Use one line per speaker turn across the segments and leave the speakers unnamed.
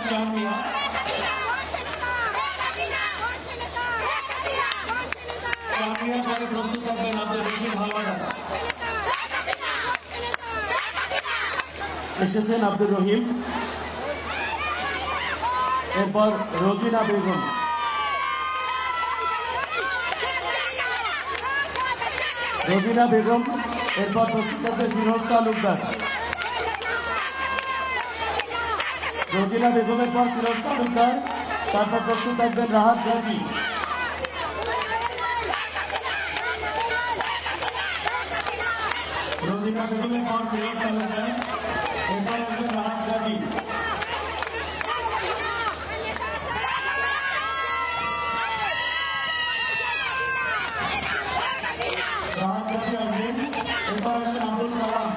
চানমিয়া পরে প্রস্তুত থাকবেন আব্দুল রশিদ হাওলাদার।
এসেছেন আব্দুর রহিম, এরপর রোজিনা বেগম, এরপর প্রস্তুত থাকবে ফিরোজ তালুকদার। রোজিনা বেগমের পর ফিরোজ তালুকদার, তারপর প্রস্তুত থাকবেন রাহাত গাজী।
রোজিনা বেগমের পর ফিরোজ তালুকদার, এরপর আসবেন রাহাত গাজী। আসবেন, এরপর আসবেন আবুল কালাম।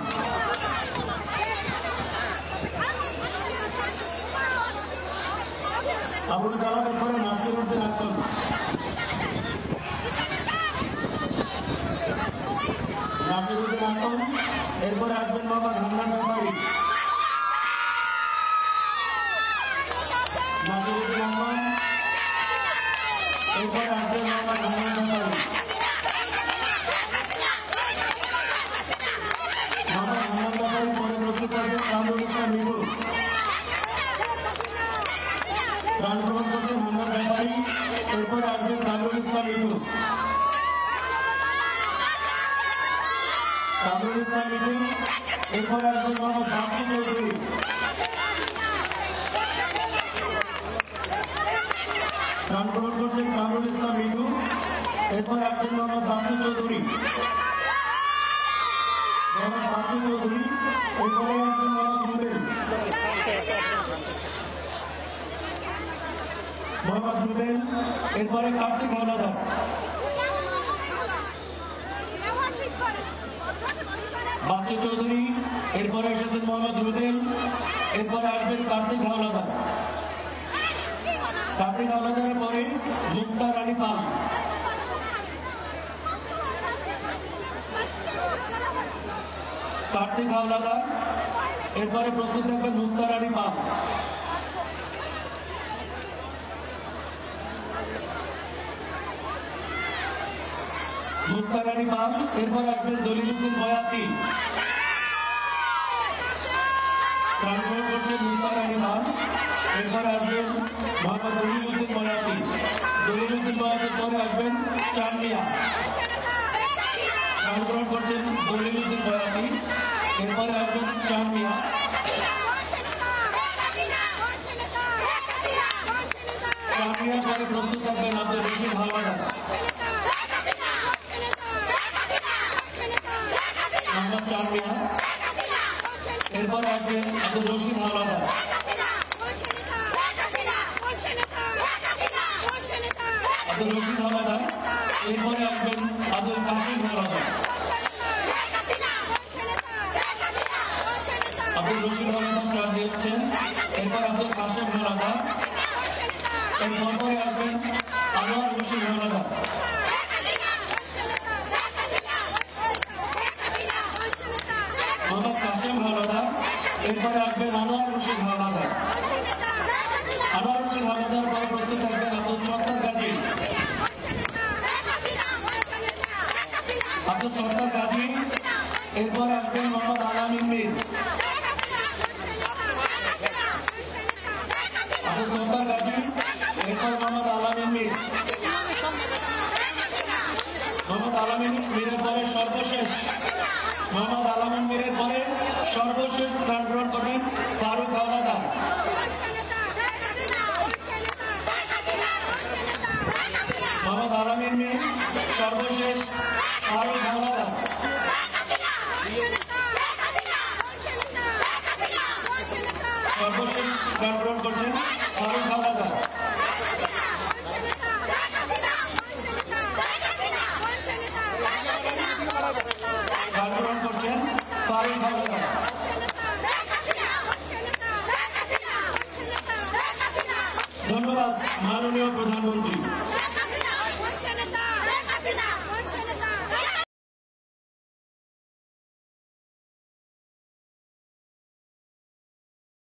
আবুল কালামের পরে নাসির উদ্দিন আকন। এরপরে আসবেন মোহাম্মদ হান্নান ব্যাপারী। নাসিরুদ্দিন আকন, এরপরে আসবেন মোহাম্মদ হান্নান ব্যাপারী। পরে প্রস্তুত থাকবেন কামরুল ইসলাম মিঠু। ত্রাণ গ্রহণ করছেন হান্নান ব্যাপারী, এরপরে আসবেন কামরুল ইসলাম মিঠু। এরপরে আসবেন মোহাম্মদ বাচ্চু চৌধুরী। ত্রাণ গ্রহণ করছেন কামরুল ইসলাম মিঠু, এরপরে আসবেন মোহাম্মদ বাচ্চু চৌধুরী। এরপরে আসবেন মোহাম্মদ রুবেল, এরপরে কার্তিক হাওলাদার। বাচ্চু চৌধুরী, এরপরে এসেছেন মোহাম্মদ রুবেল, এরপরে আসবেন কার্তিক হাওলাদারের পরে মুক্তা রানী পাল। কার্তিক হাওলাদার, এরপরে প্রস্তুত থাকবেন মুক্তা রানী পাল। এরপর আসবেন দলিলুদ্দিন বয়াতি। করছেন মুক্তা রানী পাল, এরপর আসবেন মোহাম্মদ দলিলুদ্দিন বয়াতির পরে আসবেন চানমিয়া। গ্রহণ করছেন দলিলুদ্দিন বয়াতি, এরপরে আসবেন চানমিয়া। পরে প্রস্তুত থাকবেন আব্দুল রশিদ হাওলাদার। চানমিয়া, এরপরে আসবেন আব্দুল রশিদ হাওলাদার। এরপরে আসবেন আব্দুল কাসিম হাওলাদার। আব্দুল রশিদ হাওলাদার প্রাণ দিচ্ছেন, এরপর আব্দুল কাসিম হাওলাদার। এরপরে আসবেন আনোয়ার রশিদ হাওলাদার। মোহাম্মদ কাসিম হাওলাদার, এরপরে আসবেন আনোয়ার রশিদ হাওলাদার। পরে প্রস্তুত থাকবেন আব্দুল সত্তার গাজী। এরপরে আসবেন মোহাম্মদ আলামিন মীর। আব্দুল সত্তার গাজী, এরপর মোহাম্মদ আলামিন মীর। মোহাম্মদ আলামিন মীরের পরে সর্বশেষ প্রাণ গ্রহণ করবেন ফারুক হাওলাদার। মোহাম্মদ আলামিন মীর, সর্বশেষ ফারুক হাওলাদার। সর্বশেষ প্রাণ গ্রহণ করছেন ফারুক হাওলাদার। ধন্যবাদ মাননীয় প্রধান